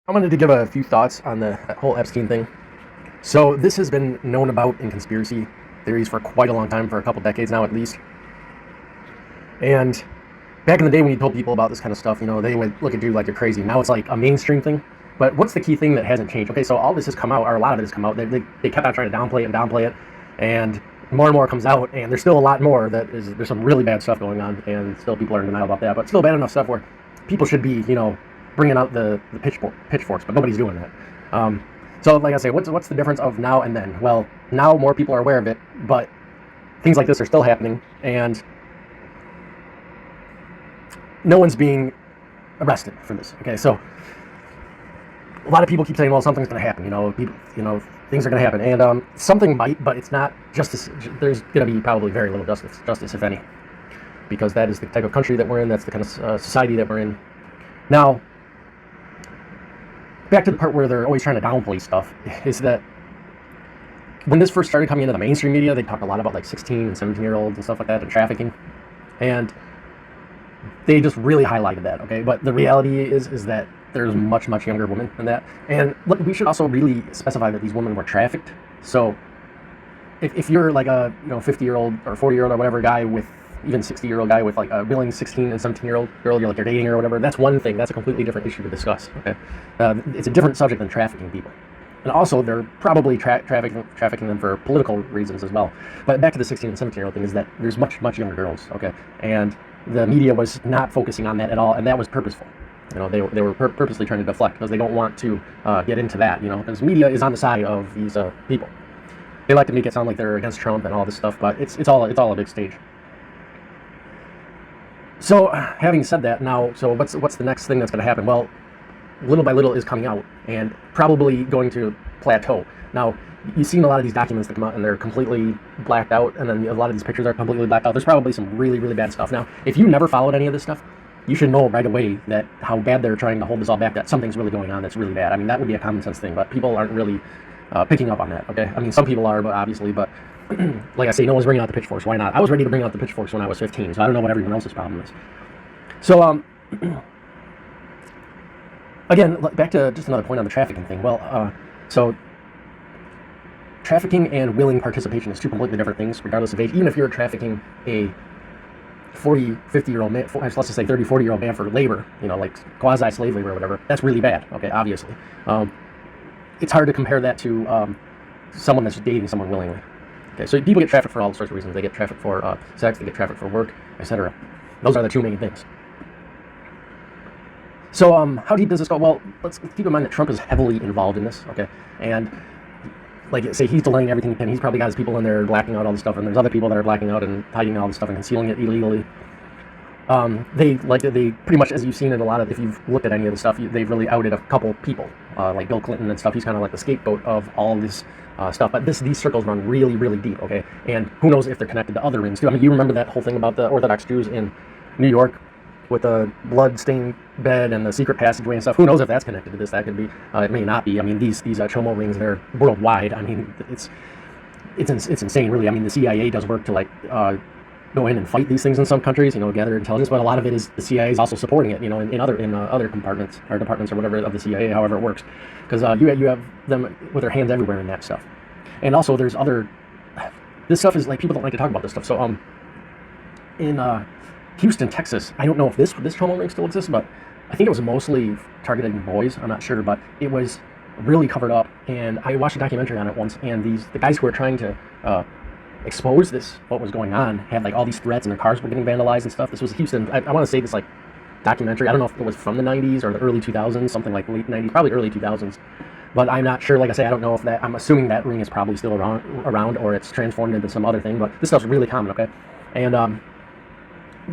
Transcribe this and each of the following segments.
I wanted to give a few thoughts on the whole Epstein thing. So this has been known about in conspiracy theories for quite a long time, for a couple decades now at least. And back in the day when you told people about this kind of stuff, they would look at you like you're crazy. Now it's like a mainstream thing. But what's the key thing that hasn't changed? Okay, so all this has come out, or a lot of it has come out. They kept on trying to downplay it, and more comes out, and there's still a lot more there's some really bad stuff going on, and still people are in denial about that. But still bad enough stuff where people should be, bringing out the pitchforks, but nobody's doing that. So like I say, what's the difference of now and then? Well, now more people are aware of it, but things like this are still happening, and no one's being arrested for this. Okay, so a lot of people keep saying, well, something's going to happen, things are going to happen, and something might, but it's not justice. There's going to be probably very little justice, if any, because that is the type of country that we're in, that's the kind of society that we're in. Now, back to the part where they're always trying to downplay stuff, is that when this first started coming into the mainstream media, they talked a lot about like 16 and 17-year-olds and stuff like that, and trafficking, and they just really highlighted that, okay? But the reality is that there's much younger women than that. And look, we should also really specify that these women were trafficked. So if you're like a 50-year-old or 40-year-old or whatever guy, with even 60-year-old guy with like a willing 16 and 17-year-old girl you're dating or whatever, that's one thing. That's a completely different issue to discuss, okay? It's a different subject than trafficking people. And also, they're probably trafficking them for political reasons as well. But back to the 16 and 17-year-old thing, is that there's much younger girls, okay? And the media was not focusing on that at all, and that was purposeful. They were purposely trying to deflect, because they don't want to get into that, because media is on the side of these people. They like to make it sound like they're against Trump and all this stuff, but it's all a big stage. So, having said that, now, so what's the next thing that's going to happen? Well, little by little is coming out, and probably going to plateau. Now, you've seen a lot of these documents that come out, and they're completely blacked out, and then a lot of these pictures are completely blacked out. There's probably some really bad stuff. Now, if you never followed any of this stuff, you should know right away that how bad they're trying to hold this all back, that something's really going on that's really bad. I mean, that would be a common sense thing, but people aren't really picking up on that, okay? I mean, some people are, but obviously, but like I say, no one's bringing out the pitchforks. Why not? I was ready to bring out the pitchforks when I was 15, so I don't know what everyone else's problem is. So, again, back to just another point on the trafficking thing. Well, so trafficking and willing participation is two completely different things, regardless of age. Even if you're trafficking a 40, 50-year-old man, let's just say 30, 40-year-old man for labor, like quasi-slave labor or whatever, that's really bad, okay, obviously. It's hard to compare that to someone that's dating someone willingly. Okay, so people get trafficked for all sorts of reasons. They get trafficked for sex, they get trafficked for work, etc. Those are the two main things. So how deep does this go? Well, let's keep in mind that Trump is heavily involved in this, okay? And like, say he's delaying everything he can. He's probably got his people in there blacking out all this stuff, and there's other people that are blacking out and hiding all this stuff and concealing it illegally. They pretty much, as you've seen in a lot of, if you've looked at any of the stuff, they've really outed a couple people, like Bill Clinton and stuff. He's kind of like the scapegoat of all this stuff. But these circles run really deep, okay? And who knows if they're connected to other rings too. I mean, you remember that whole thing about the Orthodox Jews in New York with the blood-stained bed and the secret passageway and stuff? Who knows if that's connected to this? That could be. It may not be. I mean, these Chomo rings, they're worldwide. I mean, it's insane, really. I mean, the CIA does work to like go in and fight these things in some countries, gather intelligence, but a lot of it is the CIA is also supporting it, in other compartments or departments or whatever of the CIA, however it works, because you have them with their hands everywhere in that stuff. And also, there's this stuff is like, people don't like to talk about this stuff. So in Houston, Texas, I don't know if this Chomo ring still exists, but I think it was mostly targeting boys. I'm not sure, but it was really covered up. And I watched a documentary on it once, and the guys who were trying to expose what was going on, had like all these threats, and their cars were getting vandalized and stuff. This was Houston. I want to say this like documentary. I don't know if it was from the 90s or the early 2000s, something like late 90s, probably early 2000s. But I'm not sure. Like I say, I don't know if that. I'm assuming that ring is probably still around, or it's transformed into some other thing. But this stuff's really common, okay? And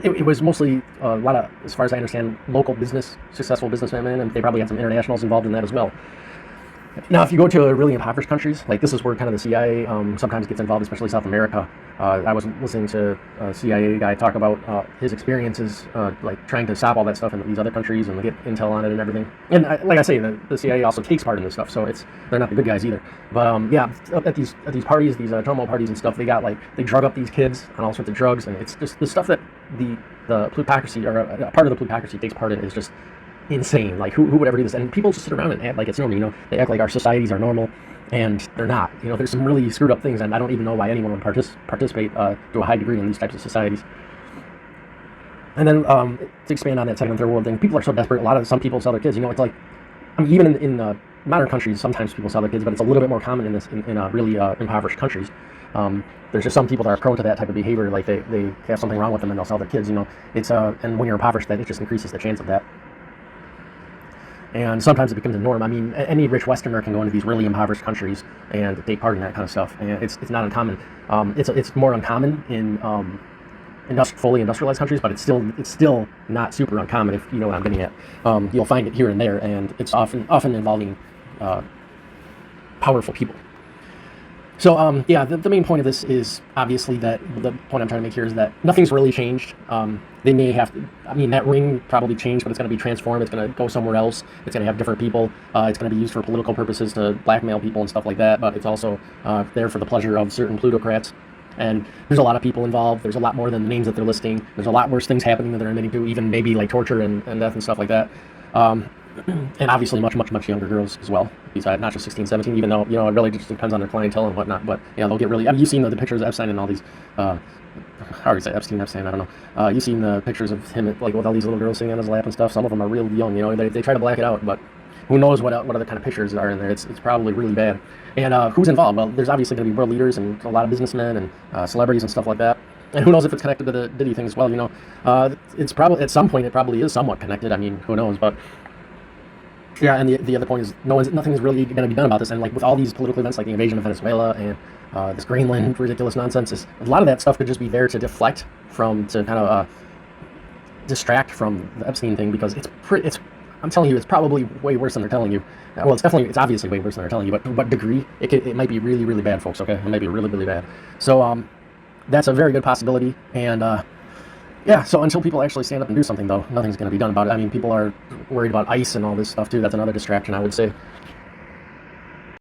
it was mostly a lot of, as far as I understand, local successful businessmen, and they probably had some internationals involved in that as well. Now, if you go to really impoverished countries, like this is where kind of the CIA sometimes gets involved, especially South America. I was listening to a CIA guy talk about his experiences, like trying to stop all that stuff in these other countries and get intel on it and everything. And like I say, the CIA also takes part in this stuff, so they're not the good guys either. But yeah, at these parties, these Chomo parties and stuff, they drug up these kids on all sorts of drugs, and it's just the stuff that the plutocracy, or a part of the plutocracy, takes part in, is just insane. Like who would ever do this? And people just sit around and act like it's normal. You know, they act like our societies are normal, and they're not. You know, there's some really screwed up things, and I don't even know why anyone would participate to a high degree in these types of societies. And then to expand on that second and third world thing, people are so desperate. Some people sell their kids. You know, it's like, I mean, even in modern countries, sometimes people sell their kids, but it's a little bit more common in really impoverished countries. There's just some people that are prone to that type of behavior. Like they have something wrong with them and they'll sell their kids. You know, it's and when you're impoverished, that it just increases the chance of that. And sometimes it becomes a norm. I mean, any rich Westerner can go into these really impoverished countries and take part in that kind of stuff. And it's not uncommon. It's more uncommon in fully industrialized countries, but it's still not super uncommon, if you know what I'm getting at. You'll find it here and there, and it's often involving powerful people. So yeah, the main point of this is obviously that the point I'm trying to make here is that nothing's really changed. They may have to, I mean, that ring probably changed, but it's going to be transformed. It's going to go somewhere else. It's going to have different people. It's going to be used for political purposes to blackmail people and stuff like that, but it's also there for the pleasure of certain plutocrats. And there's a lot of people involved. There's a lot more than the names that they're listing. There's a lot worse things happening than they're admitting to, even maybe like torture and death and stuff like that. And obviously much younger girls as well, besides not just 16, 17, even though, you know, it really just depends on their clientele and whatnot. But, yeah, they'll get really, I mean, you've seen the pictures of Epstein and all these, how do you say, Epstein, I don't know. You've seen the pictures of him, like, with all these little girls sitting on his lap and stuff. Some of them are real young, you know, they try to black it out, but who knows what other kind of pictures are in there. It's probably really bad. And who's involved? Well, there's obviously going to be world leaders and a lot of businessmen and celebrities and stuff like that. And who knows if it's connected to the Diddy thing as well, you know. It's probably, at some point, it probably is somewhat connected. I mean, who knows, but... Yeah, and the other point is nothing is really going to be done about this. And like with all these political events, like the invasion of Venezuela and this Greenland ridiculous nonsense, a lot of that stuff could just be there to deflect to kind of distract from the Epstein thing, because I'm telling you, it's probably way worse than they're telling you. Well, it's obviously way worse than they're telling you, but to what degree, it might be really, really bad, folks, okay? It might be really, really bad. So that's a very good possibility, and yeah, so until people actually stand up and do something, though, nothing's going to be done about it. I mean, people are worried about ICE and all this stuff, too. That's another distraction, I would say.